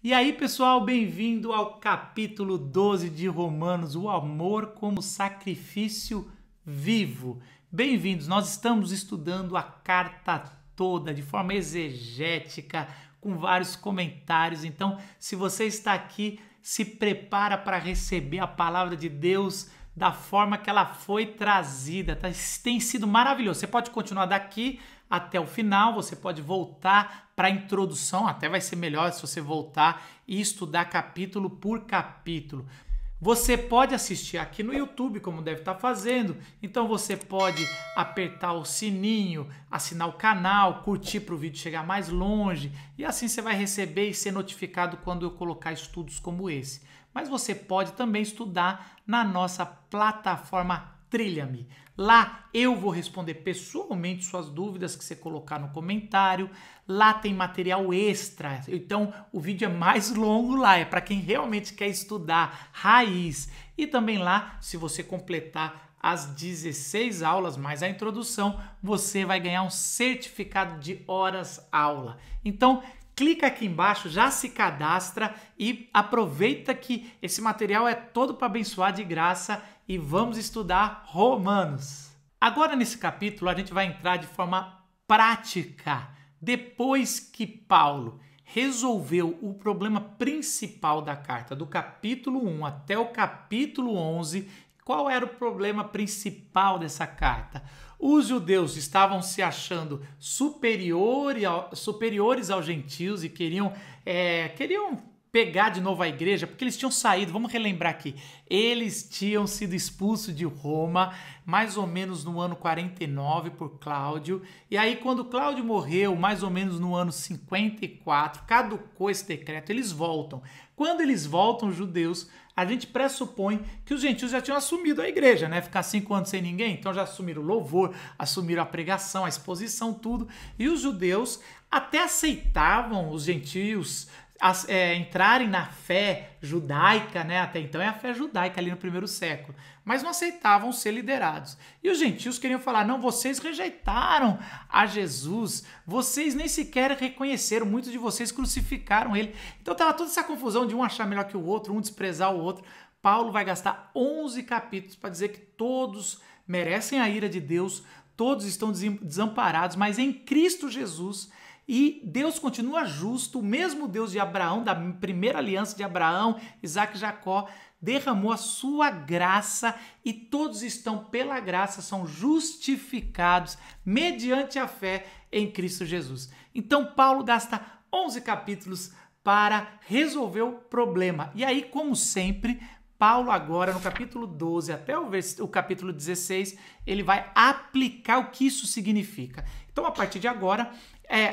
E aí, pessoal, bem-vindo ao capítulo 12 de Romanos, o amor como sacrifício vivo. Bem-vindos, nós estamos estudando a carta toda de forma exegética, com vários comentários. Então, se você está aqui, se prepara para receber a palavra de Deus da forma que ela foi trazida. Tem sido maravilhoso. Você pode continuar daqui até o final, você pode voltar para a introdução, até vai ser melhor se você voltar e estudar capítulo por capítulo. Você pode assistir aqui no YouTube, como deve estar fazendo, então você pode apertar o sininho, assinar o canal, curtir para o vídeo chegar mais longe, e assim você vai receber e ser notificado quando eu colocar estudos como esse. Mas você pode também estudar na nossa plataforma Trilha-me. Lá eu vou responder pessoalmente suas dúvidas que você colocar no comentário. Lá tem material extra, então o vídeo é mais longo lá, é para quem realmente quer estudar raiz. E também lá, se você completar as 16 aulas mais a introdução, você vai ganhar um certificado de horas aula. Então, clica aqui embaixo, já se cadastra e aproveita que esse material é todo para abençoar de graça e vamos estudar Romanos. Agora nesse capítulo a gente vai entrar de forma prática. Depois que Paulo resolveu o problema principal da carta, do capítulo 1 até o capítulo 11, qual era o problema principal dessa carta? Os judeus estavam se achando superiores aos gentios e queriam pegar de novo a igreja, porque eles tinham saído, vamos relembrar aqui, eles tinham sido expulsos de Roma, mais ou menos no ano 49 por Cláudio, e aí quando Cláudio morreu, mais ou menos no ano 54, caducou esse decreto, eles voltam. Quando eles voltam, os judeus, a gente pressupõe que os gentios já tinham assumido a igreja, né? Ficar 5 anos sem ninguém, então já assumiram o louvor, assumiram a pregação, a exposição, tudo, e os judeus até aceitavam os gentios entrarem na fé judaica, né? Até então é a fé judaica ali no primeiro século, mas não aceitavam ser liderados. E os gentios queriam falar, não, vocês rejeitaram a Jesus, vocês nem sequer reconheceram, muitos de vocês crucificaram ele. Então estava toda essa confusão de um achar melhor que o outro, um desprezar o outro. Paulo vai gastar 11 capítulos para dizer que todos merecem a ira de Deus, todos estão desamparados, mas em Cristo Jesus. E Deus continua justo, o mesmo Deus de Abraão, da primeira aliança de Abraão, Isaac e Jacó, derramou a sua graça e todos estão pela graça, são justificados mediante a fé em Cristo Jesus. Então Paulo gasta 11 capítulos para resolver o problema. E aí, como sempre, Paulo agora no capítulo 12 até o capítulo 16, ele vai aplicar o que isso significa. Então, a partir de agora,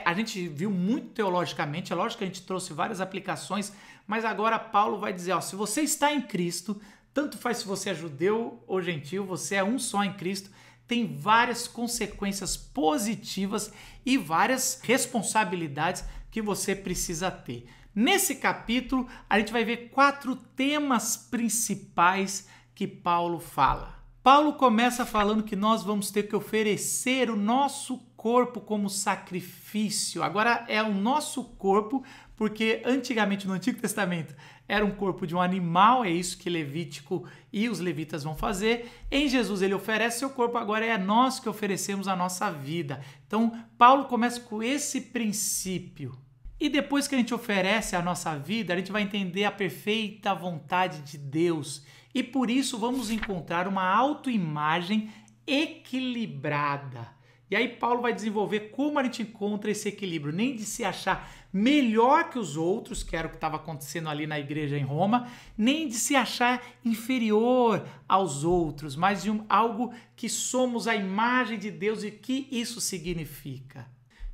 a gente viu muito teologicamente, é lógico que a gente trouxe várias aplicações, mas agora Paulo vai dizer, se você está em Cristo, tanto faz se você é judeu ou gentil, você é um só em Cristo, tem várias consequências positivas e várias responsabilidades que você precisa ter. Nesse capítulo, a gente vai ver 4 temas principais que Paulo fala. Paulo começa falando que nós vamos ter que oferecer o nosso corpo como sacrifício. Agora é o nosso corpo, porque antigamente no Antigo Testamento era um corpo de um animal, é isso que Levítico e os levitas vão fazer. Em Jesus ele oferece seu corpo, agora é nós que oferecemos a nossa vida. Então Paulo começa com esse princípio. E depois que a gente oferece a nossa vida, a gente vai entender a perfeita vontade de Deus. E por isso vamos encontrar uma autoimagem equilibrada. E aí Paulo vai desenvolver como a gente encontra esse equilíbrio, nem de se achar melhor que os outros, que era o que estava acontecendo ali na igreja em Roma, nem de se achar inferior aos outros, mas de algo que somos a imagem de Deus e o que isso significa.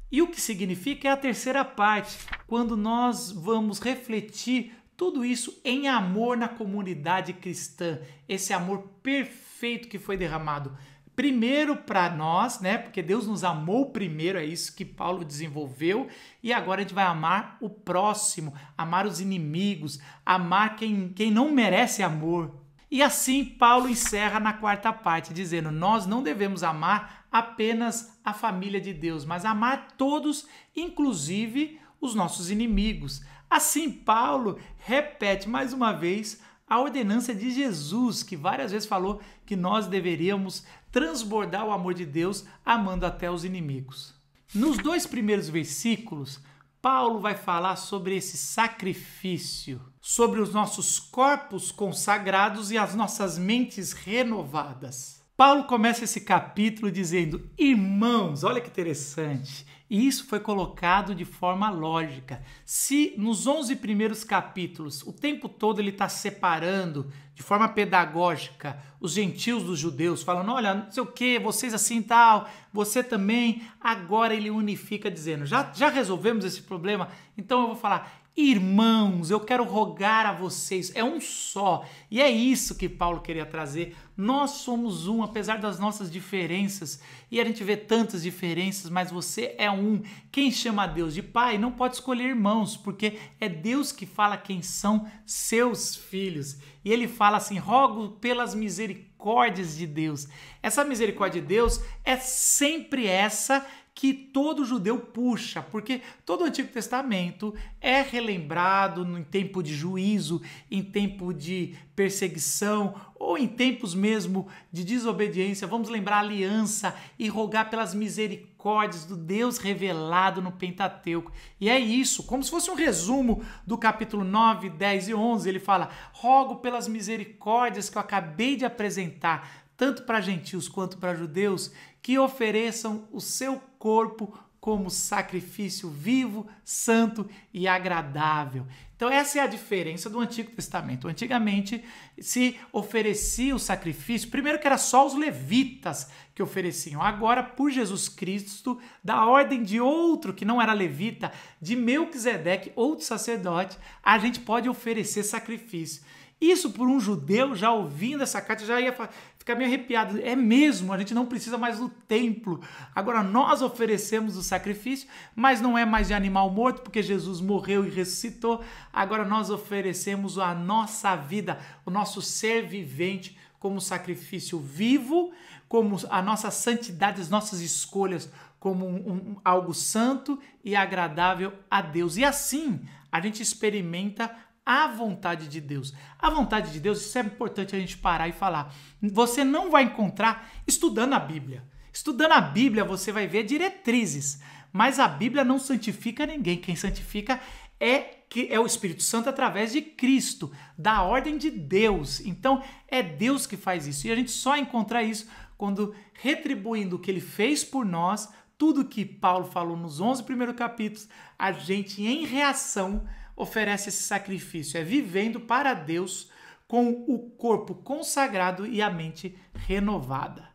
E o que significa é a terceira parte, quando nós vamos refletir tudo isso em amor na comunidade cristã, esse amor perfeito que foi derramado primeiro para nós, né? Porque Deus nos amou primeiro, é isso que Paulo desenvolveu, e agora a gente vai amar o próximo, amar os inimigos, amar quem não merece amor. E assim Paulo encerra na quarta parte, dizendo: nós não devemos amar apenas a família de Deus, mas amar todos, inclusive os nossos inimigos. Assim, Paulo repete mais uma vez a ordenança de Jesus, que várias vezes falou que nós deveríamos transbordar o amor de Deus amando até os inimigos. Nos 2 primeiros versículos, Paulo vai falar sobre esse sacrifício, sobre os nossos corpos consagrados e as nossas mentes renovadas. Paulo começa esse capítulo dizendo: irmãos, olha que interessante. E isso foi colocado de forma lógica. Se nos 11 primeiros capítulos, o tempo todo ele está separando de forma pedagógica os gentios dos judeus, falando, olha, não sei o que, vocês assim tal, você também. Agora ele unifica dizendo, já resolvemos esse problema? Então eu vou falar, irmãos, eu quero rogar a vocês, é um só. E é isso que Paulo queria trazer. Nós somos um, apesar das nossas diferenças. E a gente vê tantas diferenças, mas você é um. Quem chama a Deus de pai não pode escolher irmãos, porque é Deus que fala quem são seus filhos. E ele fala assim, rogo pelas misericórdias de Deus. Essa misericórdia de Deus é sempre essa que todo judeu puxa, porque todo o Antigo Testamento é relembrado em tempo de juízo, em tempo de perseguição ou em tempos mesmo de desobediência. Vamos lembrar a aliança e rogar pelas misericórdias do Deus revelado no Pentateuco. E é isso, como se fosse um resumo do capítulo 9, 10 e 11, ele fala, rogo pelas misericórdias que eu acabei de apresentar, tanto para gentios quanto para judeus, que ofereçam o seu corpo como sacrifício vivo, santo e agradável. Então essa é a diferença do Antigo Testamento. Antigamente se oferecia o sacrifício, primeiro que era só os levitas que ofereciam. Agora, por Jesus Cristo, da ordem de outro que não era levita, de Melquisedeque, outro sacerdote, a gente pode oferecer sacrifício. Isso por um judeu, já ouvindo essa carta, já ia ficar meio arrepiado. É mesmo, a gente não precisa mais do templo. Agora nós oferecemos o sacrifício, mas não é mais de animal morto, porque Jesus morreu e ressuscitou. Agora nós oferecemos a nossa vida, o nosso ser vivente, como sacrifício vivo, como a nossa santidade, as nossas escolhas, como algo santo e agradável a Deus. E assim a gente experimenta a vontade de Deus. A vontade de Deus, isso é importante a gente parar e falar. Você não vai encontrar estudando a Bíblia. Estudando a Bíblia você vai ver diretrizes, mas a Bíblia não santifica ninguém. Quem santifica é o Espírito Santo através de Cristo, da ordem de Deus. Então é Deus que faz isso. E a gente só encontra isso quando, retribuindo o que ele fez por nós, tudo que Paulo falou nos 11 primeiros capítulos, a gente em reação oferece esse sacrifício, é vivendo para Deus com o corpo consagrado e a mente renovada.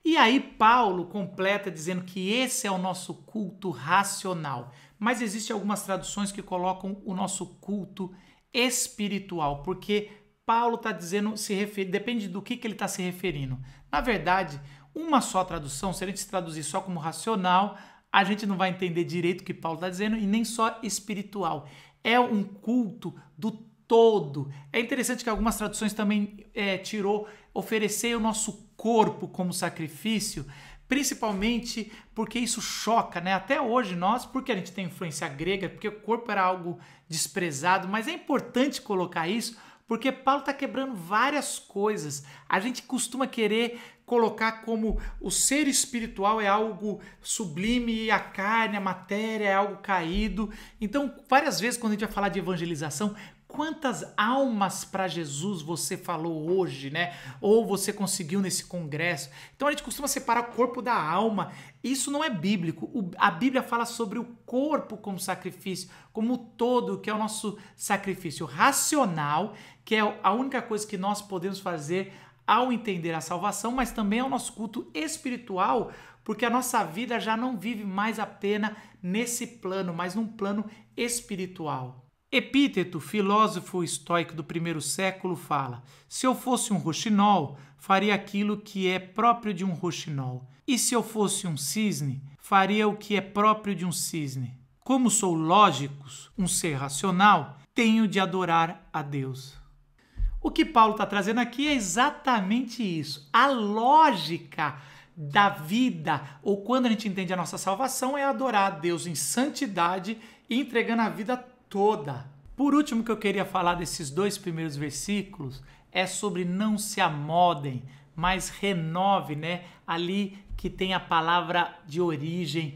E aí Paulo completa dizendo que esse é o nosso culto racional, mas existem algumas traduções que colocam o nosso culto espiritual, porque Paulo está dizendo, depende do que ele está se referindo. Na verdade, uma só tradução, se a gente traduzir só como racional, a gente não vai entender direito o que Paulo está dizendo, e nem só espiritual. É um culto do todo. É interessante que algumas traduções também oferecer o nosso corpo como sacrifício, principalmente porque isso choca, né? Até hoje nós, porque a gente tem influência grega, porque o corpo era algo desprezado, mas é importante colocar isso, porque Paulo está quebrando várias coisas. A gente costuma querer colocar como o ser espiritual é algo sublime e a carne, a matéria é algo caído. Então, várias vezes quando a gente vai falar de evangelização, quantas almas para Jesus você falou hoje, né? Ou você conseguiu nesse congresso? Então a gente costuma separar o corpo da alma. Isso não é bíblico. A Bíblia fala sobre o corpo como sacrifício, como todo, que é o nosso sacrifício racional, que é a única coisa que nós podemos fazer ao entender a salvação, mas também é o nosso culto espiritual, porque a nossa vida já não vive mais apenas nesse plano, mas num plano espiritual. Epíteto, filósofo estoico do primeiro século, fala: se eu fosse um roxinol, faria aquilo que é próprio de um roxinol. E se eu fosse um cisne, faria o que é próprio de um cisne. Como sou lógicos, um ser racional, tenho de adorar a Deus. O que Paulo está trazendo aqui é exatamente isso. A lógica da vida, ou quando a gente entende a nossa salvação, é adorar a Deus em santidade e entregando a vida toda. Por último, que eu queria falar desses 2 primeiros versículos é sobre não se amodem, mas renove, né? Ali que tem a palavra de origem,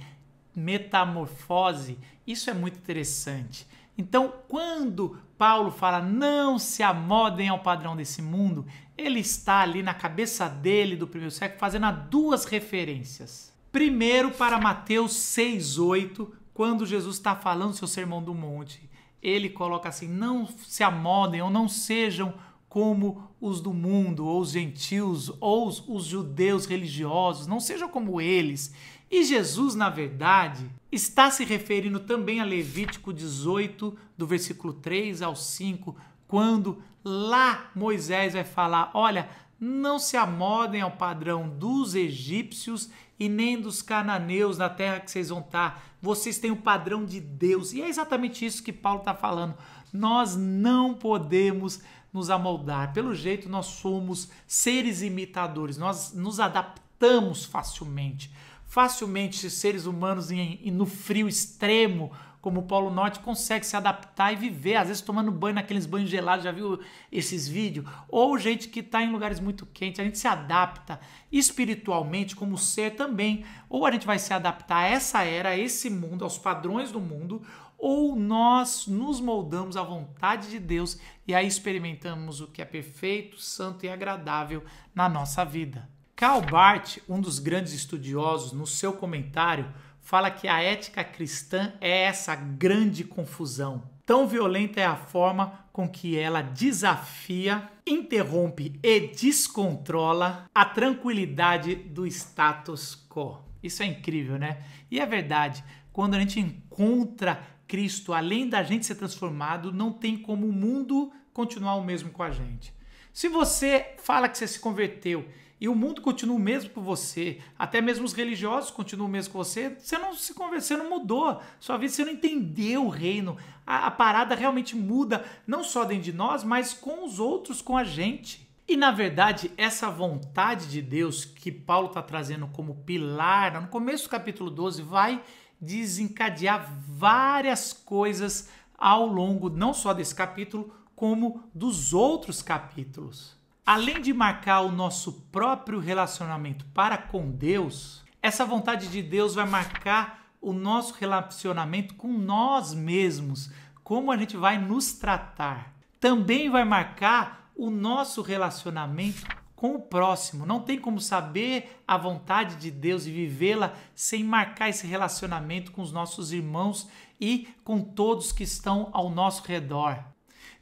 metamorfose. Isso é muito interessante. Então, quando Paulo fala não se amodem ao padrão desse mundo, ele está ali na cabeça dele do primeiro século fazendo 2 referências. Primeiro para Mateus 6,8, quando Jesus está falando seu Sermão do Monte. Ele coloca assim, não se amodem ou não sejam como os do mundo, ou os gentios, ou os judeus religiosos, não sejam como eles. E Jesus, na verdade, está se referindo também a Levítico 18, do versículo 3 ao 5, quando lá Moisés vai falar, olha, não se amodem ao padrão dos egípcios e nem dos cananeus na terra que vocês vão estar. Vocês têm o padrão de Deus. E é exatamente isso que Paulo está falando. Nós não podemos nos amoldar. Pelo jeito, nós somos seres imitadores. Nós nos adaptamos facilmente. Facilmente, seres humanos no frio extremo, como o Polo Norte, consegue se adaptar e viver, às vezes tomando banho naqueles banhos gelados, já viu esses vídeos? Ou gente que está em lugares muito quentes, a gente se adapta espiritualmente como ser também. Ou a gente vai se adaptar a essa era, a esse mundo, aos padrões do mundo, ou nós nos moldamos à vontade de Deus e aí experimentamos o que é perfeito, santo e agradável na nossa vida. Karl Barth, um dos grandes estudiosos, no seu comentário, fala que a ética cristã é essa grande confusão. Tão violenta é a forma com que ela desafia, interrompe e descontrola a tranquilidade do status quo. Isso é incrível, né? E é verdade, quando a gente encontra Cristo, além da gente ser transformado, não tem como o mundo continuar o mesmo com a gente. Se você fala que você se converteu e o mundo continua o mesmo com você, até mesmo os religiosos continuam o mesmo com você, você não se converteu, você não mudou, sua vida, você não entendeu o reino. A parada realmente muda, não só dentro de nós, mas com os outros, com a gente. E na verdade, essa vontade de Deus que Paulo está trazendo como pilar, no começo do capítulo 12, vai desencadear várias coisas ao longo não só desse capítulo, como dos outros capítulos. Além de marcar o nosso próprio relacionamento para com Deus, essa vontade de Deus vai marcar o nosso relacionamento com nós mesmos, como a gente vai nos tratar. Também vai marcar o nosso relacionamento com o próximo. Não tem como saber a vontade de Deus e vivê-la sem marcar esse relacionamento com os nossos irmãos e com todos que estão ao nosso redor.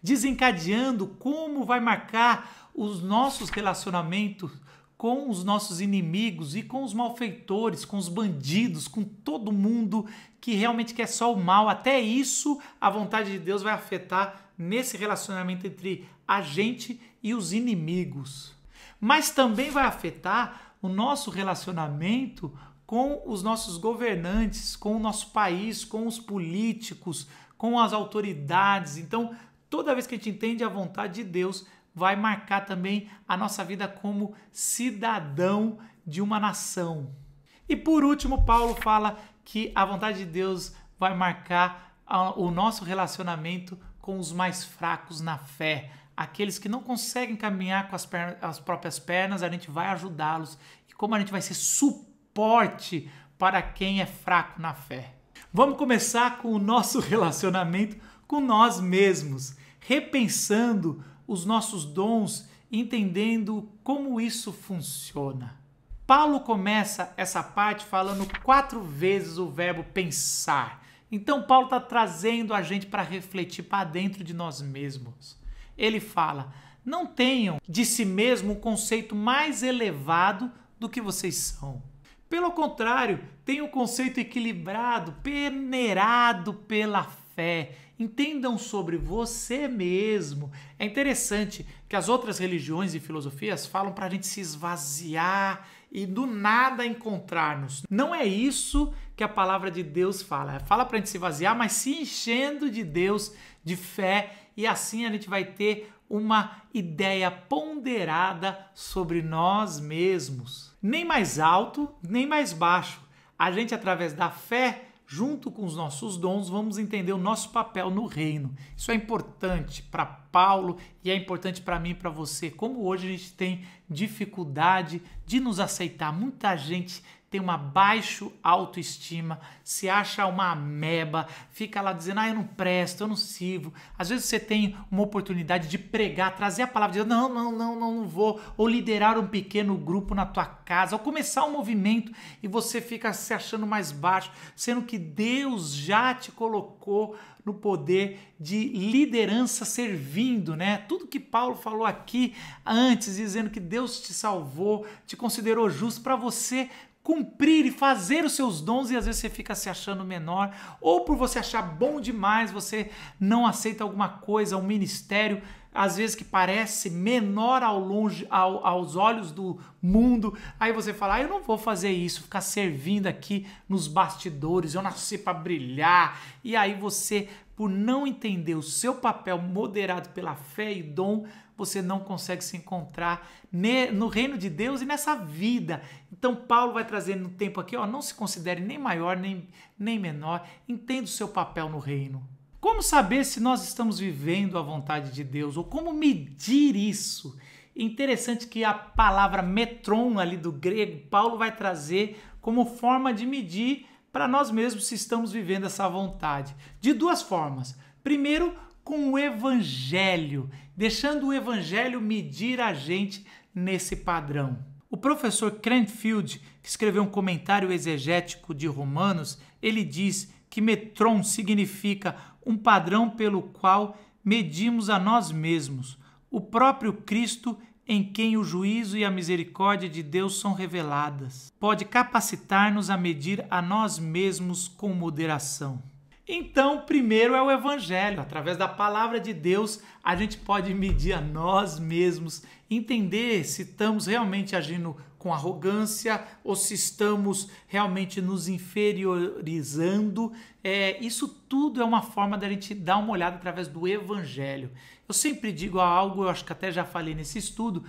Desencadeando como vai marcar os nossos relacionamentos com os nossos inimigos e com os malfeitores, com os bandidos, com todo mundo que realmente quer só o mal. Até isso a vontade de Deus vai afetar nesse relacionamento entre a gente e os inimigos. Mas também vai afetar o nosso relacionamento com os nossos governantes, com o nosso país, com os políticos, com as autoridades. Então, toda vez que a gente entende a vontade de Deus, vai marcar também a nossa vida como cidadão de uma nação. E por último, Paulo fala que a vontade de Deus vai marcar o nosso relacionamento com os mais fracos na fé. Aqueles que não conseguem caminhar com as próprias pernas, a gente vai ajudá-los. E como a gente vai ser suporte para quem é fraco na fé. Vamos começar com o nosso relacionamento com nós mesmos, repensando os nossos dons, entendendo como isso funciona. Paulo começa essa parte falando 4 vezes o verbo pensar. Então Paulo está trazendo a gente para refletir para dentro de nós mesmos. Ele fala, não tenham de si mesmo um conceito mais elevado do que vocês são. Pelo contrário, tenham um conceito equilibrado, peneirado pela fé. Entendam sobre você mesmo. É interessante que as outras religiões e filosofias falam para a gente se esvaziar e do nada encontrar-nos. Não é isso que a palavra de Deus fala. Fala para a gente se esvaziar, mas se enchendo de Deus, de fé, e assim a gente vai ter uma ideia ponderada sobre nós mesmos. Nem mais alto, nem mais baixo. A gente, através da fé, junto com os nossos dons, vamos entender o nosso papel no reino. Isso é importante para Paulo e é importante para mim e para você. Como hoje a gente tem dificuldade de nos aceitar. Muita gente tem uma baixa autoestima, se acha uma ameba, fica lá dizendo, eu não presto, eu não sirvo. Às vezes você tem uma oportunidade de pregar, trazer a palavra, dizer, não vou, ou liderar um pequeno grupo na tua casa, ou começar um movimento e você fica se achando mais baixo, sendo que Deus já te colocou no poder de liderança servindo, né? Tudo que Paulo falou aqui antes, dizendo que Deus te salvou, te considerou justo para você cumprir e fazer os seus dons, e às vezes você fica se achando menor, ou por você achar bom demais, você não aceita alguma coisa, um ministério, às vezes que parece menor aos olhos do mundo, aí você fala, eu não vou fazer isso, ficar servindo aqui nos bastidores, eu nasci para brilhar, e aí você, por não entender o seu papel moderado pela fé e dom, você não consegue se encontrar no reino de Deus e nessa vida. Então Paulo vai trazer no tempo aqui, não se considere nem maior nem menor, entenda o seu papel no reino. Como saber se nós estamos vivendo a vontade de Deus ou como medir isso? Interessante que a palavra metron ali do grego, Paulo vai trazer como forma de medir para nós mesmos se estamos vivendo essa vontade. De duas formas. Primeiro, com o evangelho, deixando o evangelho medir a gente nesse padrão. O professor Cranfield, que escreveu um comentário exegético de Romanos, ele diz que metron significa um padrão pelo qual medimos a nós mesmos, o próprio Cristo em quem o juízo e a misericórdia de Deus são reveladas. Pode capacitar-nos a medir a nós mesmos com moderação. Então, primeiro é o evangelho. Através da palavra de Deus, a gente pode medir a nós mesmos, entender se estamos realmente agindo com arrogância ou se estamos realmente nos inferiorizando. Isso tudo é uma forma da gente dar uma olhada através do evangelho. Eu sempre digo algo, eu acho que até já falei nesse estudo,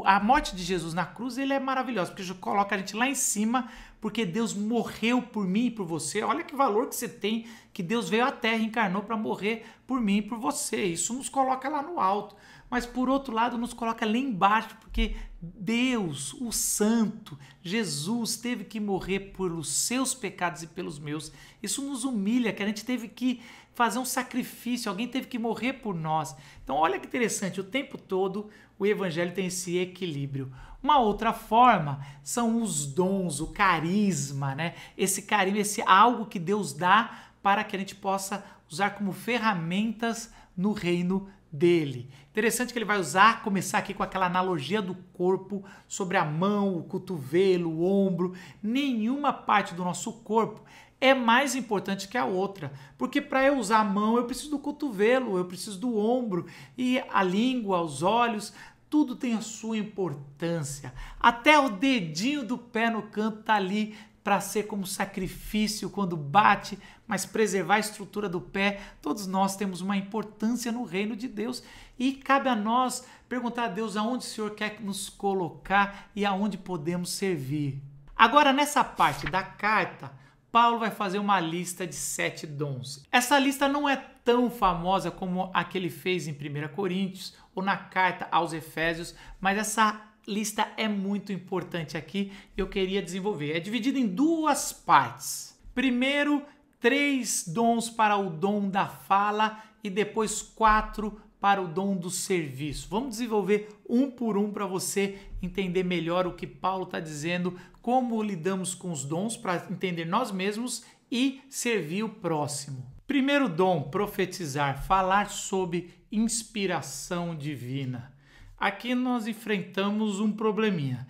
a morte de Jesus na cruz, ele é maravilhoso, porque coloca a gente lá em cima, porque Deus morreu por mim e por você. Olha que valor que você tem, que Deus veio à terra e encarnou para morrer por mim e por você. Isso nos coloca lá no alto. Mas, por outro lado, nos coloca lá embaixo, porque Deus, o Santo, Jesus, teve que morrer pelos seus pecados e pelos meus. Isso nos humilha, que a gente teve que fazer um sacrifício, alguém teve que morrer por nós. Então, olha que interessante, o tempo todo o Evangelho tem esse equilíbrio. Uma outra forma são os dons, o carisma, né? Esse carisma, esse algo que Deus dá para que a gente possa usar como ferramentas no reino dele. Interessante que ele vai começar aqui com aquela analogia do corpo sobre a mão, o cotovelo, o ombro. Nenhuma parte do nosso corpo é mais importante que a outra, porque para eu usar a mão eu preciso do cotovelo, eu preciso do ombro, e a língua, os olhos, tudo tem a sua importância. Até o dedinho do pé no canto está ali para ser como sacrifício quando bate, mas preservar a estrutura do pé. Todos nós temos uma importância no reino de Deus e cabe a nós perguntar a Deus aonde o Senhor quer nos colocar e aonde podemos servir. Agora, nessa parte da carta, Paulo vai fazer uma lista de 7 dons. Essa lista não é tão famosa como a que ele fez em 1 Coríntios ou na carta aos Efésios, mas essa lista é muito importante aqui e eu queria desenvolver. É dividida em 2 partes. Primeiro, 3 dons para o dom da fala e depois 4 para o dom do serviço. Vamos desenvolver um por um para você entender melhor o que Paulo está dizendo, como lidamos com os dons para entender nós mesmos e servir o próximo. Primeiro dom, profetizar, falar sobre inspiração divina. Aqui nós enfrentamos um probleminha.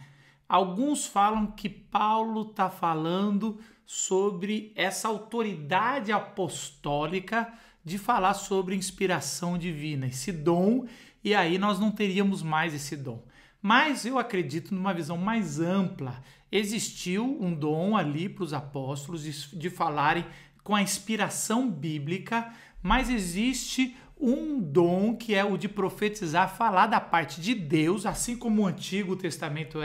Alguns falam que Paulo está falando sobre essa autoridade apostólica de falar sobre inspiração divina, esse dom, e aí nós não teríamos mais esse dom. Mas eu acredito numa visão mais ampla. Existiu um dom ali para os apóstolos de falarem com a inspiração bíblica, mas existe um dom que é o de profetizar, falar da parte de Deus, assim como o Antigo Testamento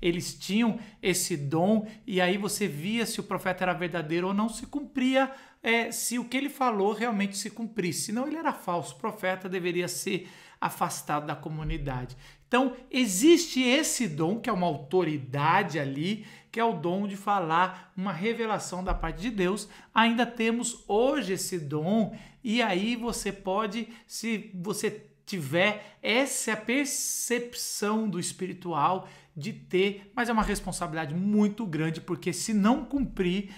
eles tinham esse dom, e aí você via se o profeta era verdadeiro ou não, se cumpria, se o que ele falou realmente se cumprisse. Senão ele era falso profeta, deveria ser afastado da comunidade. Então, existe esse dom, que é uma autoridade ali, que é o dom de falar uma revelação da parte de Deus. Ainda temos hoje esse dom, e aí você pode, se você tiver essa percepção do espiritual, de ter, mas é uma responsabilidade muito grande, porque se não cumprir,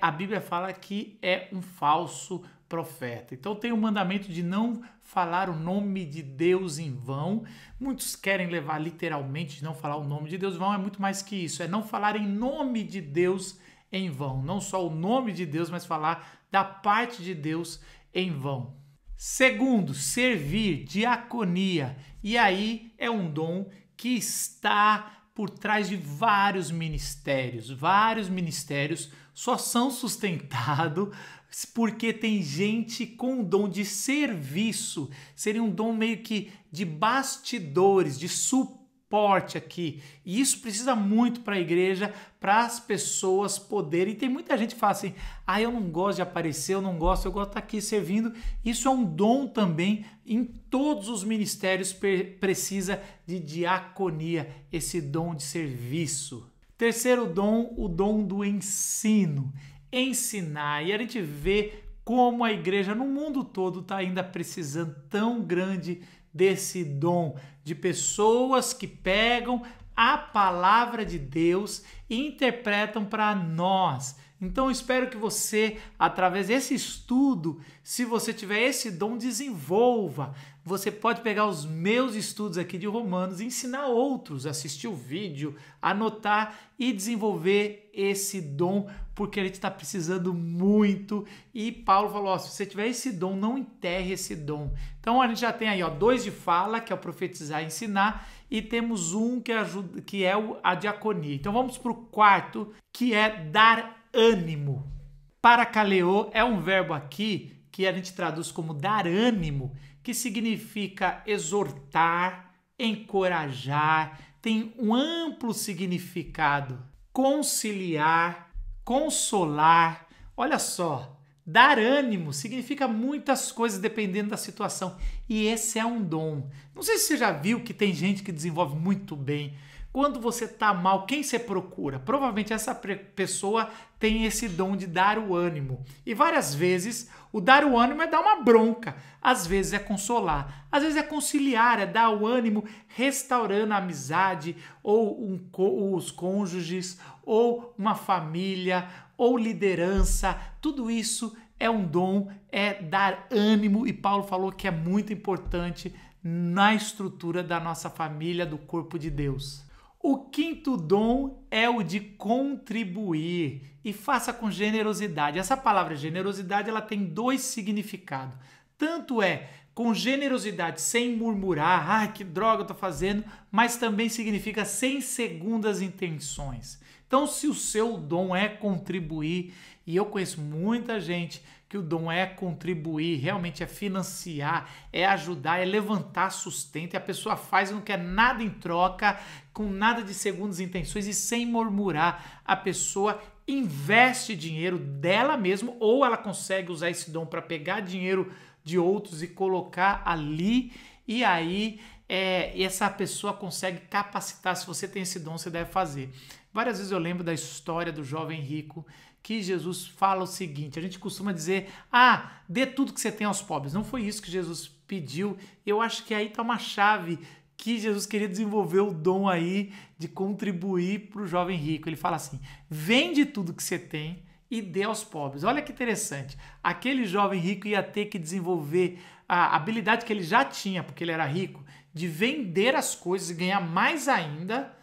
a Bíblia fala que é um falso profeta. Então tem o mandamento de não falar o nome de Deus em vão. Muitos querem levar literalmente de não falar o nome de Deus em vão, é muito mais que isso, é não falar em nome de Deus em vão, não só o nome de Deus, mas falar da parte de Deus em vão. Segundo, servir, diaconia, e aí é um dom que está por trás de vários ministérios só são sustentados porque tem gente com o dom de serviço, seria um dom meio que de bastidores, de suporte aqui. E isso precisa muito para a igreja, para as pessoas poderem. E tem muita gente que fala assim, eu não gosto de aparecer, eu gosto de estar aqui servindo. Isso é um dom também, em todos os ministérios precisa de diaconia, esse dom de serviço. Terceiro dom, o dom do ensino. Ensinar, e a gente vê como a igreja no mundo todo está ainda precisando tão grande desse dom, de pessoas que pegam a palavra de Deus e interpretam para nós. Então eu espero que você, através desse estudo, se você tiver esse dom, desenvolva. Você pode pegar os meus estudos aqui de Romanos e ensinar outros, assistir o vídeo, anotar e desenvolver esse dom, porque a gente está precisando muito. E Paulo falou, se você tiver esse dom, não enterre esse dom. Então a gente já tem aí 2 de fala, que é o profetizar e ensinar, e temos um que é a diaconia. Então vamos para o quarto, que é dar ânimo. Parakaleo é um verbo aqui que a gente traduz como dar ânimo, que significa exortar, encorajar, tem um amplo significado. Conciliar, consolar. Olha só, dar ânimo significa muitas coisas dependendo da situação. E esse é um dom. Não sei se você já viu que tem gente que desenvolve muito bem. Quando você está mal, quem você procura? Provavelmente essa pessoa tem esse dom de dar o ânimo. E várias vezes o dar o ânimo é dar uma bronca. Às vezes é consolar. Às vezes é conciliar, é dar o ânimo restaurando a amizade, ou os cônjuges, ou uma família, ou liderança. Tudo isso é um dom, é dar ânimo. E Paulo falou que é muito importante na estrutura da nossa família, do corpo de Deus. O quinto dom é o de contribuir, e faça com generosidade. Essa palavra generosidade, ela tem 2 significados. Tanto é com generosidade sem murmurar, que droga eu tô fazendo, mas também significa sem segundas intenções. Então, se o seu dom é contribuir, e eu conheço muita gente que o dom é contribuir, realmente é financiar, é ajudar, é levantar sustento, e a pessoa faz e não quer nada em troca, com nada de segundas intenções e sem murmurar. A pessoa investe dinheiro dela mesma, ou ela consegue usar esse dom para pegar dinheiro de outros e colocar ali, e aí essa pessoa consegue capacitar. Se você tem esse dom, você deve fazer. Várias vezes eu lembro da história do jovem rico, que Jesus fala o seguinte, a gente costuma dizer, dê tudo que você tem aos pobres. Não foi isso que Jesus pediu. Eu acho que aí está uma chave, que Jesus queria desenvolver o dom aí de contribuir para o jovem rico. Ele fala assim, vende tudo que você tem e dê aos pobres. Olha que interessante. Aquele jovem rico ia ter que desenvolver a habilidade que ele já tinha, porque ele era rico, de vender as coisas e ganhar mais ainda,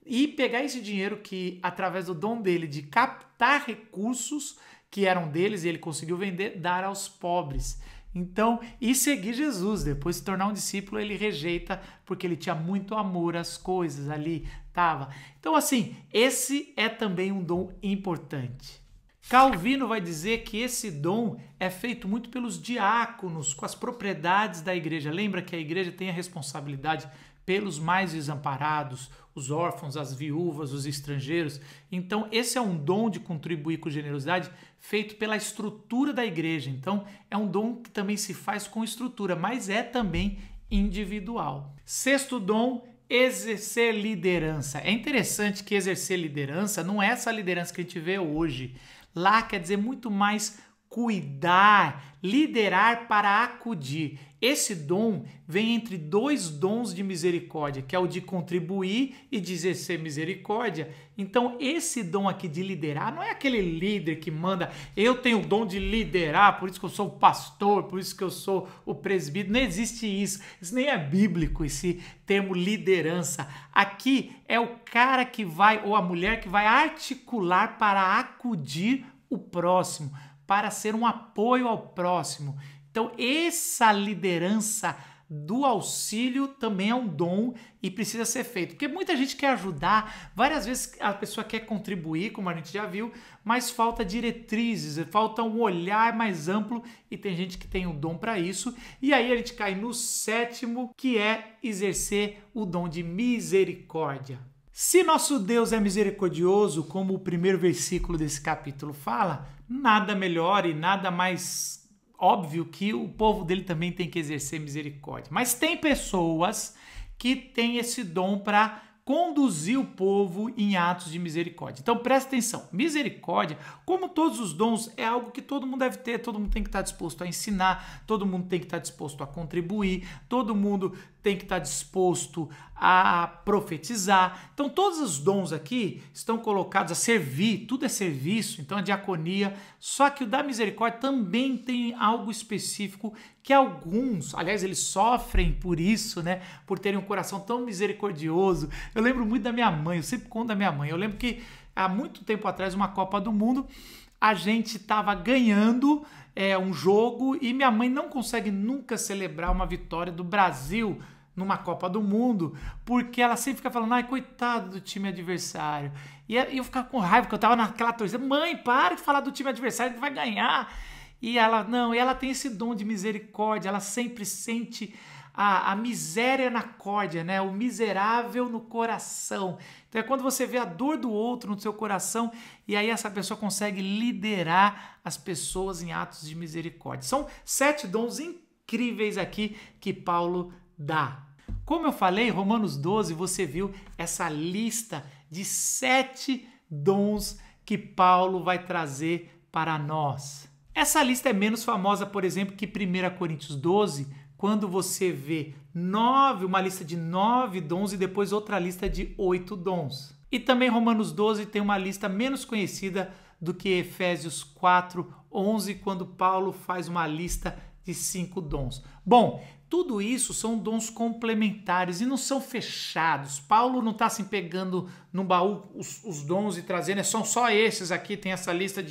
e pegar esse dinheiro que, através do dom dele, de captar recursos que eram deles, e ele conseguiu vender, dar aos pobres. Então, e seguir Jesus, depois de se tornar um discípulo, ele rejeita, porque ele tinha muito amor às coisas ali, tava. Então, assim, esse é também um dom importante. Calvino vai dizer que esse dom é feito muito pelos diáconos, com as propriedades da igreja. Lembra que a igreja tem a responsabilidade pelos mais desamparados, os órfãos, as viúvas, os estrangeiros. Então, esse é um dom de contribuir com generosidade feito pela estrutura da igreja. Então, é um dom que também se faz com estrutura, mas é também individual. Sexto dom, exercer liderança. É interessante que exercer liderança não é essa liderança que a gente vê hoje. Lá quer dizer muito mais cuidar, liderar para acudir. Esse dom vem entre dois dons de misericórdia, que é o de contribuir e de exercer misericórdia. Então, esse dom aqui de liderar não é aquele líder que manda, eu tenho o dom de liderar, por isso que eu sou o pastor, por isso que eu sou o presbítero. Não existe isso. Isso nem é bíblico, esse termo liderança. Aqui é o cara que vai, ou a mulher que vai articular para acudir o próximo, para ser um apoio ao próximo. Então, essa liderança do auxílio também é um dom e precisa ser feito. Porque muita gente quer ajudar, várias vezes a pessoa quer contribuir, como a gente já viu, mas falta diretrizes, falta um olhar mais amplo e tem gente que tem o dom para isso. E aí a gente cai no sétimo, que é exercer o dom de misericórdia. Se nosso Deus é misericordioso, como o primeiro versículo desse capítulo fala, nada melhor e nada mais óbvio que o povo dele também tem que exercer misericórdia. Mas tem pessoas que têm esse dom para conduzir o povo em atos de misericórdia. Então presta atenção, misericórdia, como todos os dons, é algo que todo mundo deve ter, todo mundo tem que estar disposto a ensinar, todo mundo tem que estar disposto a contribuir, todo mundo tem que estar disposto a profetizar. Então todos os dons aqui estão colocados a servir, tudo é serviço, então a diaconia, só que o da misericórdia também tem algo específico que alguns, aliás, eles sofrem por isso, né? Por terem um coração tão misericordioso. Eu lembro muito da minha mãe, eu sempre conto da minha mãe. Eu lembro que há muito tempo atrás, uma Copa do Mundo, a gente estava ganhando um jogo e minha mãe não consegue nunca celebrar uma vitória do Brasil numa Copa do Mundo, porque ela sempre fica falando, ai, coitado do time adversário. E eu ficava com raiva, porque eu tava naquela torcida, mãe, para de falar do time adversário, que vai ganhar. E ela, não, e ela tem esse dom de misericórdia, ela sempre sente a miséria na córdia, né? O miserável no coração. Então é quando você vê a dor do outro no seu coração e aí essa pessoa consegue liderar as pessoas em atos de misericórdia. São 7 dons incríveis aqui que Paulo dá. Como eu falei, Romanos 12, você viu essa lista de 7 dons que Paulo vai trazer para nós. Essa lista é menos famosa, por exemplo, que 1 Coríntios 12, quando você vê uma lista de 9 dons e depois outra lista de 8 dons. E também Romanos 12 tem uma lista menos conhecida do que Efésios 4, 11, quando Paulo faz uma lista de 5 dons. Bom, tudo isso são dons complementares e não são fechados. Paulo não está assim pegando no baú os dons e trazendo, são só esses aqui, tem essa lista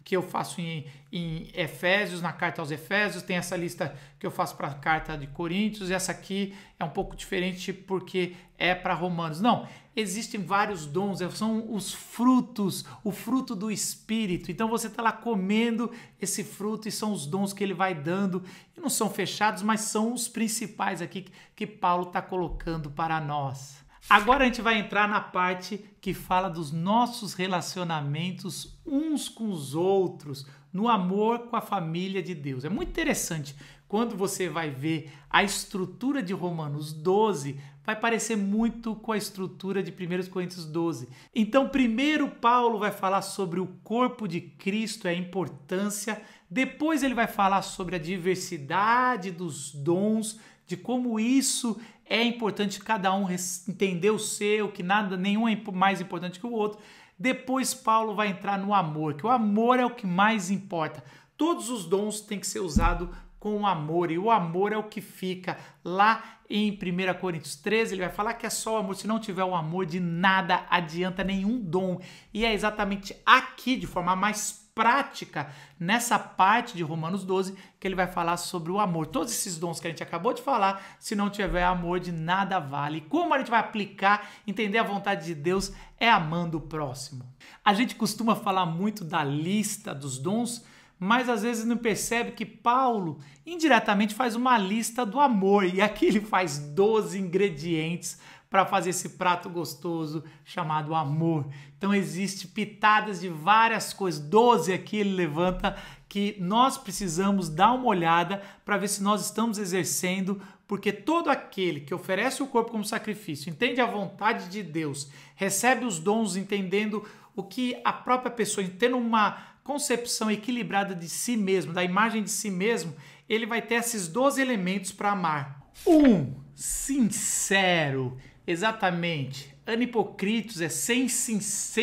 que eu faço em Efésios, na carta aos Efésios, tem essa lista que eu faço para a carta de Coríntios, e essa aqui é um pouco diferente porque é para Romanos. Não, existem vários dons, são os frutos, o fruto do Espírito. Então você está lá comendo esse fruto e são os dons que ele vai dando, e não são fechados, mas são os principais aqui que Paulo está colocando para nós. Agora a gente vai entrar na parte que fala dos nossos relacionamentos uns com os outros, no amor com a família de Deus. É muito interessante, quando você vai ver a estrutura de Romanos 12, vai parecer muito com a estrutura de 1 Coríntios 12. Então, primeiro Paulo vai falar sobre o corpo de Cristo, a importância, depois ele vai falar sobre a diversidade dos dons, de como isso é importante cada um entender o seu, que nenhum é mais importante que o outro. Depois Paulo vai entrar no amor, que o amor é o que mais importa. Todos os dons têm que ser usados com amor, e o amor é o que fica lá em 1 Coríntios 13, ele vai falar que é só o amor, se não tiver o amor, de nada adianta nenhum dom. E é exatamente aqui, de forma mais prática nessa parte de Romanos 12, que ele vai falar sobre o amor. Todos esses dons que a gente acabou de falar, se não tiver amor, de nada vale. E como a gente vai aplicar, entender a vontade de Deus, é amando o próximo. A gente costuma falar muito da lista dos dons, mas às vezes não percebe que Paulo indiretamente faz uma lista do amor. E aqui ele faz 12 ingredientes para fazer esse prato gostoso chamado amor. Então existe pitadas de várias coisas, 12 aqui ele levanta, que nós precisamos dar uma olhada para ver se nós estamos exercendo, porque todo aquele que oferece o corpo como sacrifício, entende a vontade de Deus, recebe os dons entendendo o que a própria pessoa, tendo uma concepção equilibrada de si mesmo, da imagem de si mesmo, ele vai ter esses 12 elementos para amar. 1. Sincero. Exatamente. Anipocritos é sem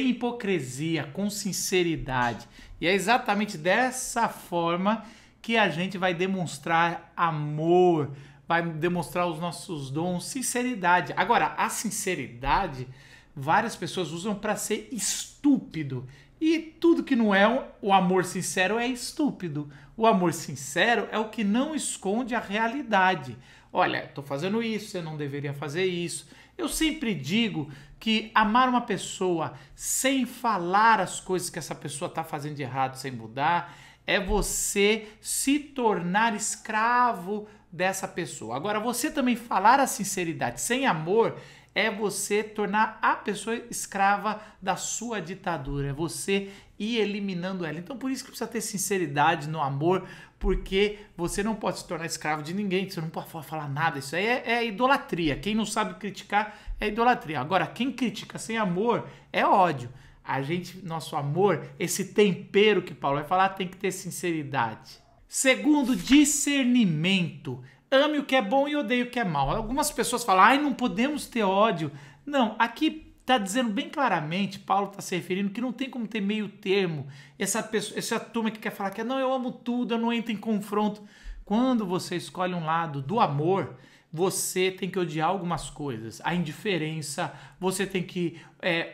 hipocrisia, com sinceridade. E é exatamente dessa forma que a gente vai demonstrar amor, vai demonstrar os nossos dons, sinceridade. Agora, a sinceridade, várias pessoas usam para ser estúpido. E tudo que não é o amor sincero é estúpido. O amor sincero é o que não esconde a realidade. Olha, estou fazendo isso, você não deveria fazer isso. Eu sempre digo que amar uma pessoa sem falar as coisas que essa pessoa está fazendo de errado, sem mudar, é você se tornar escravo dessa pessoa. Agora, você também falar a sinceridade sem amor é você tornar a pessoa escrava da sua ditadura, é você ir eliminando ela. Então, por isso que precisa ter sinceridade no amor, porque você não pode se tornar escravo de ninguém, você não pode falar nada, isso aí é idolatria. Quem não sabe criticar é idolatria. Agora, quem critica sem amor é ódio. Nosso amor, esse tempero que Paulo vai falar, tem que ter sinceridade. Segundo, discernimento. Ame o que é bom e odeie o que é mal. Algumas pessoas falam, não podemos ter ódio. Não, aqui está dizendo bem claramente, Paulo está se referindo que não tem como ter meio termo. Essa turma que quer falar que não, eu amo tudo, eu não entro em confronto. Quando você escolhe um lado do amor, você tem que odiar algumas coisas. A indiferença, você tem que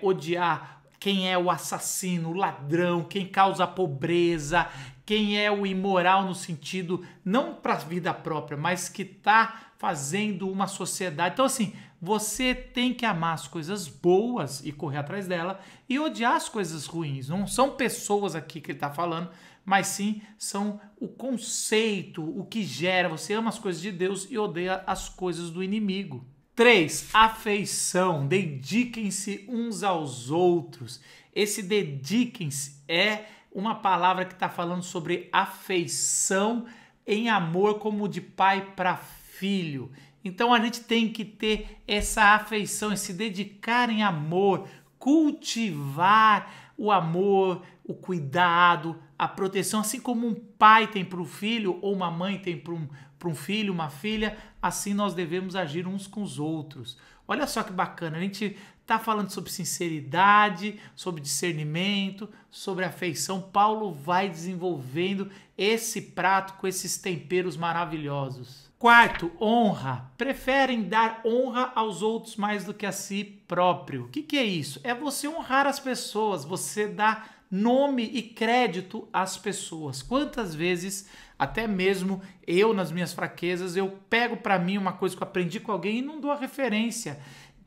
odiar quem é o assassino, o ladrão, quem causa a pobreza, quem é o imoral no sentido, não para a vida própria, mas que está fazendo uma sociedade. Então assim, você tem que amar as coisas boas e correr atrás dela e odiar as coisas ruins. Não são pessoas aqui que ele está falando, mas sim são o conceito, o que gera. Você ama as coisas de Deus e odeia as coisas do inimigo. 3. Afeição. Dediquem-se uns aos outros. Esse dediquem-se é uma palavra que está falando sobre afeição em amor como de pai para filho. Então a gente tem que ter essa afeição, esse dedicar em amor, cultivar o amor, o cuidado, a proteção, assim como um pai tem para o filho ou uma mãe tem para um filho, uma filha, assim nós devemos agir uns com os outros. Olha só que bacana, a gente está falando sobre sinceridade, sobre discernimento, sobre afeição. Paulo vai desenvolvendo esse prato com esses temperos maravilhosos. 4. Honra. Preferem dar honra aos outros mais do que a si próprio. O que é isso? É você honrar as pessoas, você dá nome e crédito às pessoas. Quantas vezes, até mesmo eu nas minhas fraquezas, eu pego para mim uma coisa que eu aprendi com alguém e não dou a referência.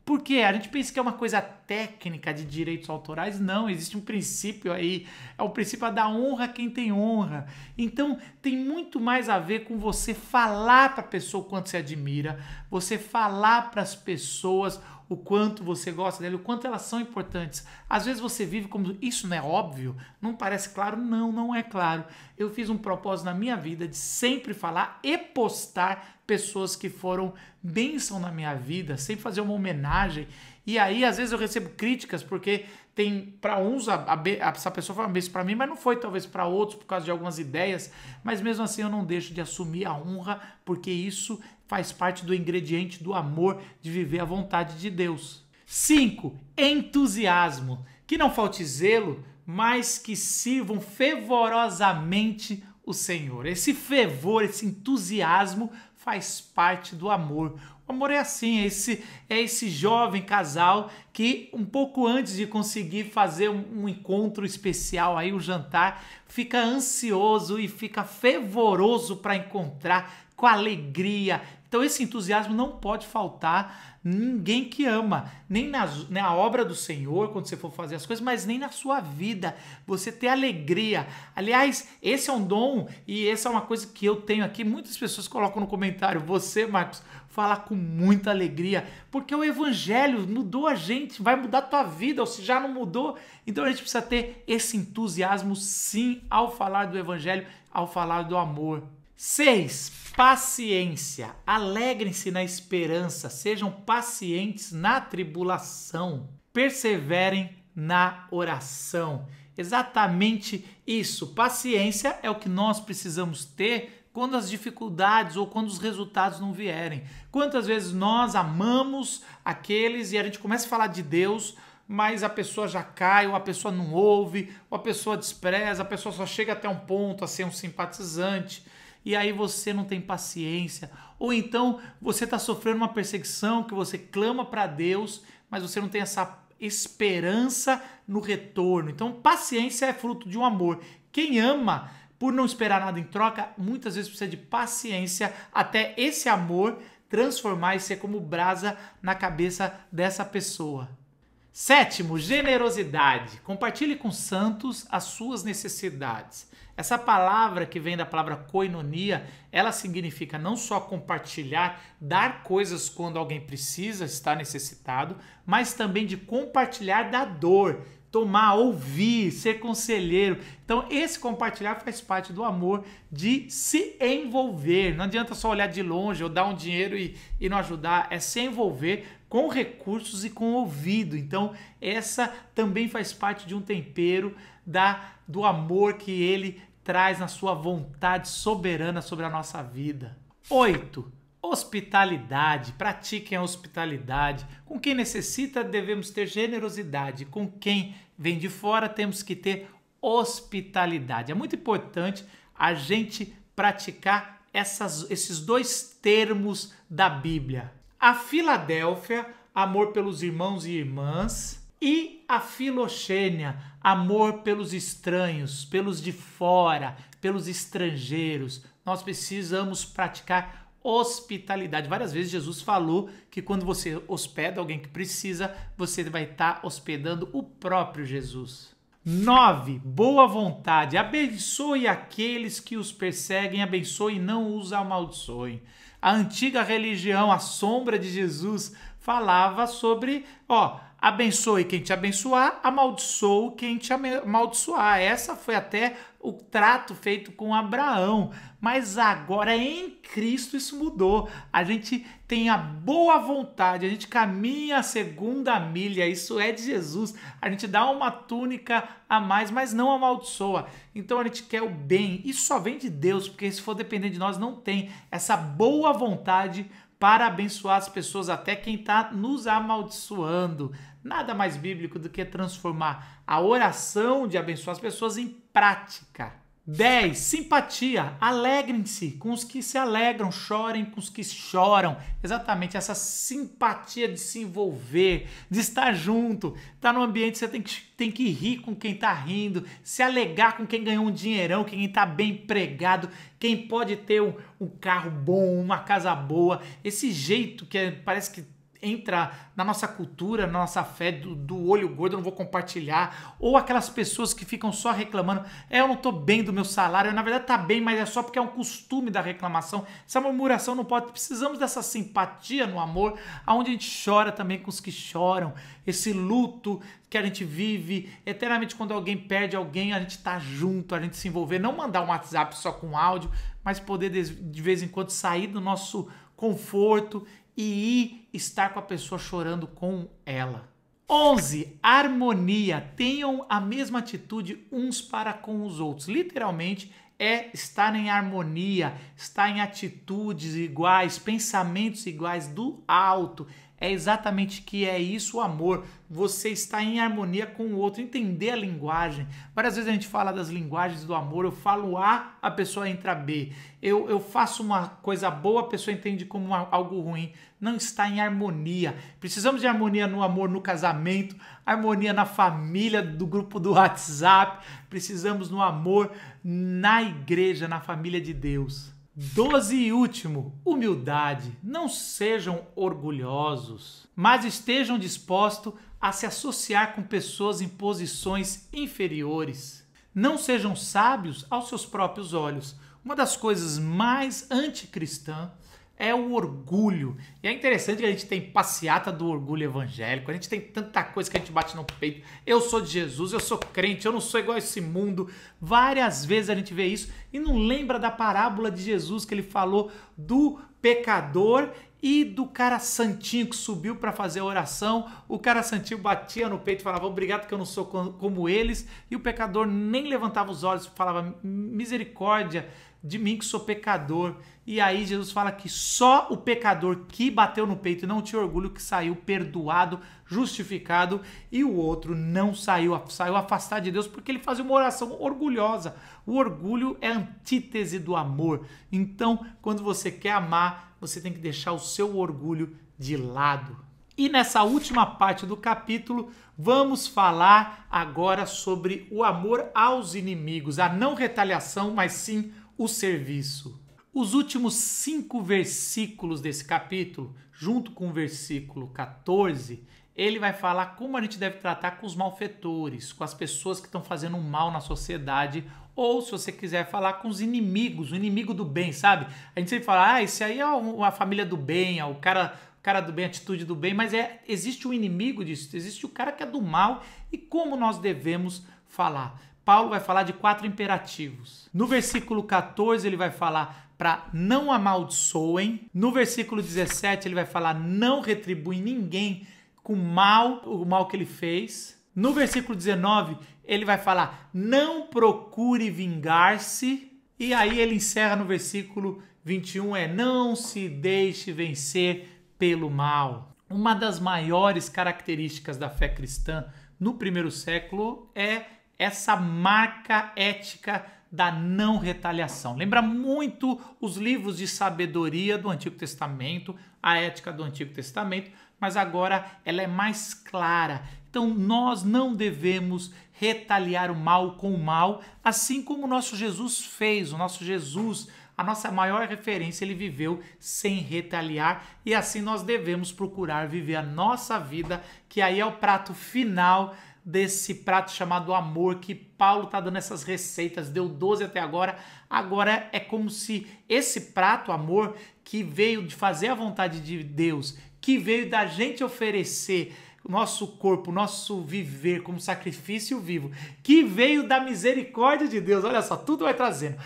Por quê? A gente pensa que é uma coisa técnica de direitos autorais. Não, existe um princípio aí. É o princípio da honra a quem tem honra. Então, tem muito mais a ver com você falar para a pessoa o quanto você admira, você falar para as pessoas o quanto você gosta dela, o quanto elas são importantes. Às vezes você vive como, isso não é óbvio? Não parece claro? Não, não é claro. Eu fiz um propósito na minha vida de sempre falar e postar pessoas que foram bênção na minha vida, sempre fazer uma homenagem. E aí, às vezes eu recebo críticas, porque tem, para uns, essa pessoa foi uma bênção para mim, mas não foi talvez para outros por causa de algumas ideias, mas mesmo assim eu não deixo de assumir a honra, porque isso faz parte do ingrediente do amor, de viver a vontade de Deus. 5. Entusiasmo. Que não falte zelo, mas que sirvam fervorosamente o Senhor. Esse fervor, esse entusiasmo faz parte do amor. O amor é assim, é esse jovem casal que um pouco antes de conseguir fazer um encontro especial, aí um jantar, fica ansioso e fica fervoroso para encontrar com alegria. Então esse entusiasmo não pode faltar ninguém que ama, nem na obra do Senhor, quando você for fazer as coisas, mas nem na sua vida, você ter alegria. Aliás, esse é um dom e essa é uma coisa que eu tenho aqui, muitas pessoas colocam no comentário, você, Marcos, fala com muita alegria, porque o evangelho mudou a gente, vai mudar a tua vida, ou se já não mudou, então a gente precisa ter esse entusiasmo sim ao falar do evangelho, ao falar do amor. 6. Paciência. Alegrem-se na esperança, sejam pacientes na tribulação, perseverem na oração. Exatamente isso. Paciência é o que nós precisamos ter quando as dificuldades ou quando os resultados não vierem. Quantas vezes nós amamos aqueles e a gente começa a falar de Deus, mas a pessoa já cai, ou a pessoa não ouve, ou a pessoa despreza, a pessoa só chega até um ponto a ser um simpatizante. E aí você não tem paciência, ou então você está sofrendo uma perseguição que você clama para Deus, mas você não tem essa esperança no retorno. Então paciência é fruto de um amor. Quem ama, por não esperar nada em troca, muitas vezes precisa de paciência até esse amor transformar e ser como brasa na cabeça dessa pessoa. 7. Generosidade. Compartilhe com os santos as suas necessidades. Essa palavra que vem da palavra koinonia, ela significa não só compartilhar, dar coisas quando alguém precisa, está necessitado, mas também de compartilhar da dor, tomar, ouvir, ser conselheiro. Então esse compartilhar faz parte do amor, de se envolver. Não adianta só olhar de longe ou dar um dinheiro e não ajudar, é se envolver com recursos e com ouvido. Então essa também faz parte de um tempero do amor que ele traz na sua vontade soberana sobre a nossa vida. 8. Hospitalidade. Pratiquem a hospitalidade. Com quem necessita devemos ter generosidade. Com quem vem de fora temos que ter hospitalidade. É muito importante a gente praticar esses dois termos da Bíblia. A Filadélfia, amor pelos irmãos e irmãs, e a Filoxênia, amor pelos estranhos, pelos de fora, pelos estrangeiros. Nós precisamos praticar hospitalidade. Várias vezes Jesus falou que quando você hospeda alguém que precisa, você vai estar hospedando o próprio Jesus. 9. Boa vontade. Abençoe aqueles que os perseguem, abençoe e não os amaldiçoem. A antiga religião, a sombra de Jesus, falava sobre, abençoe quem te abençoar, amaldiçoe quem te amaldiçoar. Essa foi até o trato feito com Abraão. Mas agora em Cristo isso mudou. A gente tem a boa vontade, a gente caminha a segunda milha, isso é de Jesus. A gente dá uma túnica a mais, mas não amaldiçoa. Então a gente quer o bem. Isso só vem de Deus, porque se for depender de nós, não tem essa boa vontade para abençoar as pessoas, até quem está nos amaldiçoando. Nada mais bíblico do que transformar a oração de abençoar as pessoas em prática. 10. Simpatia. Alegrem-se com os que se alegram, chorem com os que choram. Exatamente essa simpatia de se envolver, de estar junto. Tá no ambiente, você tem que rir com quem tá rindo, se alegar com quem ganhou um dinheirão, quem tá bem empregado, quem pode ter um carro bom, uma casa boa. Esse jeito que parece que entra na nossa cultura, na nossa fé do olho gordo, eu não vou compartilhar, ou aquelas pessoas que ficam só reclamando, eu não tô bem do meu salário, na verdade tá bem, mas é só porque é um costume da reclamação. Essa murmuração não pode, precisamos dessa simpatia no amor, onde a gente chora também com os que choram, esse luto que a gente vive eternamente. Quando alguém perde alguém, a gente tá junto, a gente se envolver, não mandar um WhatsApp só com áudio, mas poder de vez em quando sair do nosso conforto e estar com a pessoa chorando com ela. 11. Harmonia. Tenham a mesma atitude uns para com os outros. Literalmente é estar em harmonia, estar em atitudes iguais, pensamentos iguais, do alto. É exatamente que é isso o amor. Você está em harmonia com o outro, entender a linguagem. Várias vezes a gente fala das linguagens do amor, eu falo A pessoa entra B. Eu faço uma coisa boa, a pessoa entende como algo ruim. Não está em harmonia. Precisamos de harmonia no amor, no casamento, harmonia na família, do grupo do WhatsApp. Precisamos no amor na igreja, na família de Deus. 12 e último, humildade. Não sejam orgulhosos, mas estejam dispostos a se associar com pessoas em posições inferiores. Não sejam sábios aos seus próprios olhos. Uma das coisas mais anticristãs é o orgulho. E é interessante que a gente tem passeata do orgulho evangélico, a gente tem tanta coisa que a gente bate no peito. Eu sou de Jesus, eu sou crente, eu não sou igual a esse mundo. Várias vezes a gente vê isso e não lembra da parábola de Jesus que ele falou do pecador e do cara santinho que subiu para fazer a oração. O cara santinho batia no peito e falava, obrigado que eu não sou como eles. E o pecador nem levantava os olhos e falava, misericórdia de mim que sou pecador. E aí Jesus fala que só o pecador que bateu no peito e não tinha orgulho que saiu perdoado, justificado, e o outro não saiu afastado de Deus porque ele fazia uma oração orgulhosa. O orgulho é a antítese do amor. Então, quando você quer amar, você tem que deixar o seu orgulho de lado. E nessa última parte do capítulo, vamos falar agora sobre o amor aos inimigos, a não retaliação, mas sim o serviço. Os últimos 5 versículos desse capítulo, junto com o versículo 14, ele vai falar como a gente deve tratar com os malfeitores, com as pessoas que estão fazendo um mal na sociedade, ou se você quiser falar com os inimigos, o inimigo do bem, sabe? A gente sempre fala, esse aí é a família do bem, é o cara do bem, a atitude do bem, mas existe um inimigo disso, existe o cara que é do mal, e como nós devemos falar? Paulo vai falar de 4 imperativos. No versículo 14 ele vai falar para não amaldiçoem. No versículo 17 ele vai falar não retribui ninguém com o mal que ele fez. No versículo 19 ele vai falar não procure vingar-se. E aí ele encerra no versículo 21 não se deixe vencer pelo mal. Uma das maiores características da fé cristã no primeiro século é essa marca ética da não retaliação. Lembra muito os livros de sabedoria do Antigo Testamento, a ética do Antigo Testamento, mas agora ela é mais clara. Então nós não devemos retaliar o mal com o mal, assim como o nosso Jesus fez. O nosso Jesus, a nossa maior referência, ele viveu sem retaliar, e assim nós devemos procurar viver a nossa vida, que aí é o prato final desse prato chamado amor, que Paulo está dando essas receitas, deu 12 até agora. Agora é como se esse prato, amor, que veio de fazer a vontade de Deus, que veio da gente oferecer nosso corpo, nosso viver como sacrifício vivo, que veio da misericórdia de Deus. Olha só, tudo vai trazendo.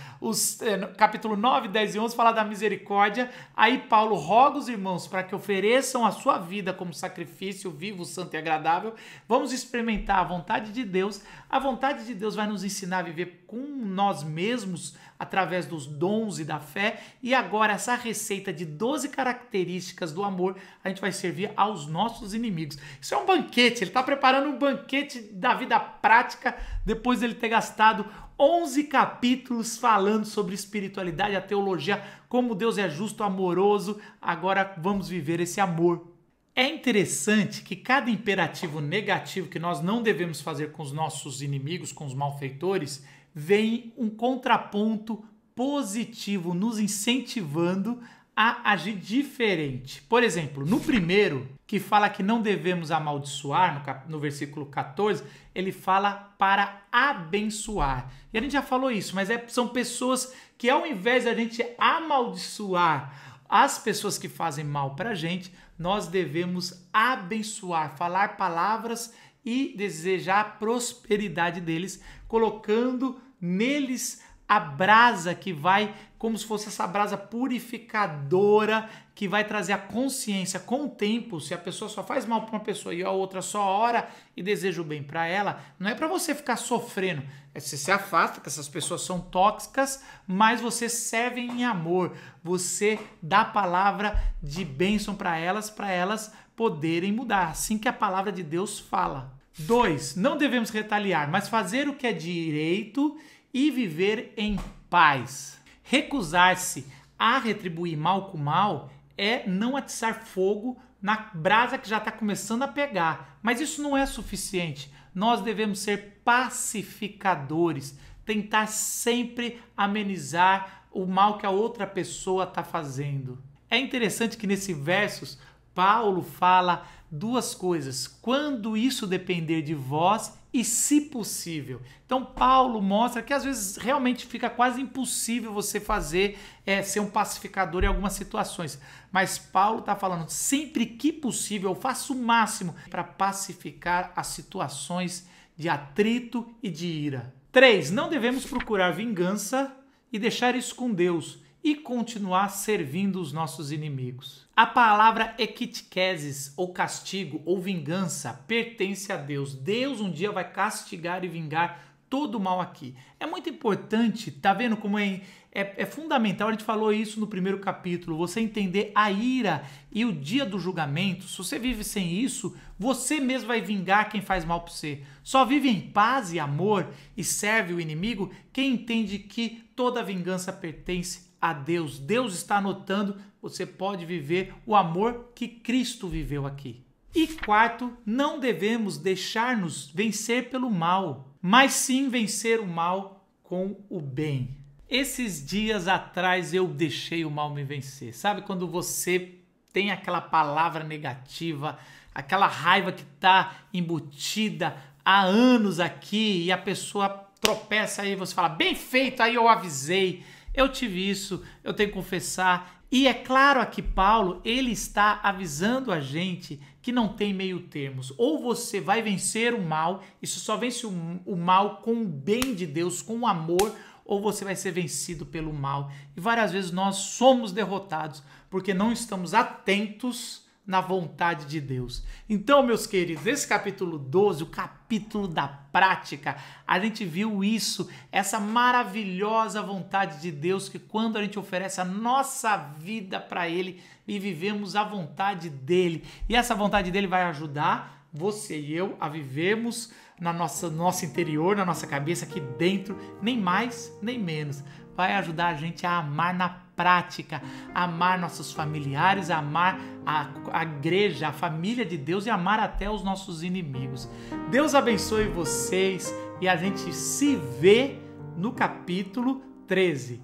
Capítulo 9, 10 e 11 fala da misericórdia. Aí Paulo roga os irmãos para que ofereçam a sua vida como sacrifício vivo, santo e agradável. Vamos experimentar a vontade de Deus. A vontade de Deus vai nos ensinar a viver com nós mesmos através dos dons e da fé. E agora essa receita de 12 características do amor a gente vai servir aos nossos inimigos. Isso é um banquete, ele está preparando um banquete da vida prática depois dele ter gastado 11 capítulos falando sobre espiritualidade, a teologia, como Deus é justo, amoroso. Agora vamos viver esse amor. É interessante que cada imperativo negativo que nós não devemos fazer com os nossos inimigos, com os malfeitores, vem um contraponto positivo, nos incentivando a agir diferente. Por exemplo, no primeiro, que fala que não devemos amaldiçoar, no versículo 14, ele fala para abençoar. E a gente já falou isso, mas são pessoas que, ao invés de a gente amaldiçoar as pessoas que fazem mal para a gente, nós devemos abençoar, falar palavras e desejar a prosperidade deles, colocando neles a brasa que vai, como se fosse essa brasa purificadora, que vai trazer a consciência com o tempo. Se a pessoa só faz mal para uma pessoa e a outra só ora e deseja o bem para ela, não é para você ficar sofrendo. Você se afasta, que essas pessoas são tóxicas, mas você serve em amor. Você dá a palavra de bênção para elas poderem mudar, assim que a palavra de Deus fala. 2. Não devemos retaliar, mas fazer o que é direito e viver em paz. Recusar-se a retribuir mal com mal é não atiçar fogo na brasa que já está começando a pegar. Mas isso não é suficiente. Nós devemos ser pacificadores, tentar sempre amenizar o mal que a outra pessoa está fazendo. É interessante que nesses versos Paulo fala duas coisas: quando isso depender de vós e se possível. Então Paulo mostra que às vezes realmente fica quase impossível você ser um pacificador em algumas situações. Mas Paulo está falando, sempre que possível, eu faço o máximo para pacificar as situações de atrito e de ira. 3. Não devemos procurar vingança e deixar isso com Deus e continuar servindo os nossos inimigos. A palavra equitikesis, ou castigo, ou vingança, pertence a Deus. Deus um dia vai castigar e vingar todo o mal aqui. É muito importante, tá vendo como é fundamental, a gente falou isso no primeiro capítulo, você entender a ira e o dia do julgamento. Se você vive sem isso, você mesmo vai vingar quem faz mal para você. Só vive em paz e amor e serve o inimigo quem entende que toda vingança pertence a Deus. Deus está anotando, você pode viver o amor que Cristo viveu aqui. E 4, não devemos deixar-nos vencer pelo mal, mas sim vencer o mal com o bem. Esses dias atrás eu deixei o mal me vencer. Sabe quando você tem aquela palavra negativa, aquela raiva que está embutida há anos aqui e a pessoa tropeça aí e você fala, bem feito, aí eu avisei. Eu tive isso, eu tenho que confessar. E é claro aqui Paulo, ele está avisando a gente que não tem meio termos. Ou você vai vencer o mal, isso só vence o mal com o bem de Deus, com o amor, ou você vai ser vencido pelo mal. E várias vezes nós somos derrotados porque não estamos atentos na vontade de Deus. Então, meus queridos, esse capítulo 12, o capítulo da prática, a gente viu isso, essa maravilhosa vontade de Deus, que quando a gente oferece a nossa vida para Ele e vivemos a vontade dEle, e essa vontade dEle vai ajudar você e eu a vivermos no nosso interior, na nossa cabeça, aqui dentro, nem mais nem menos. Vai ajudar a gente a amar na prática, a amar nossos familiares, a amar a igreja, a família de Deus e amar até os nossos inimigos. Deus abençoe vocês e a gente se vê no capítulo 13.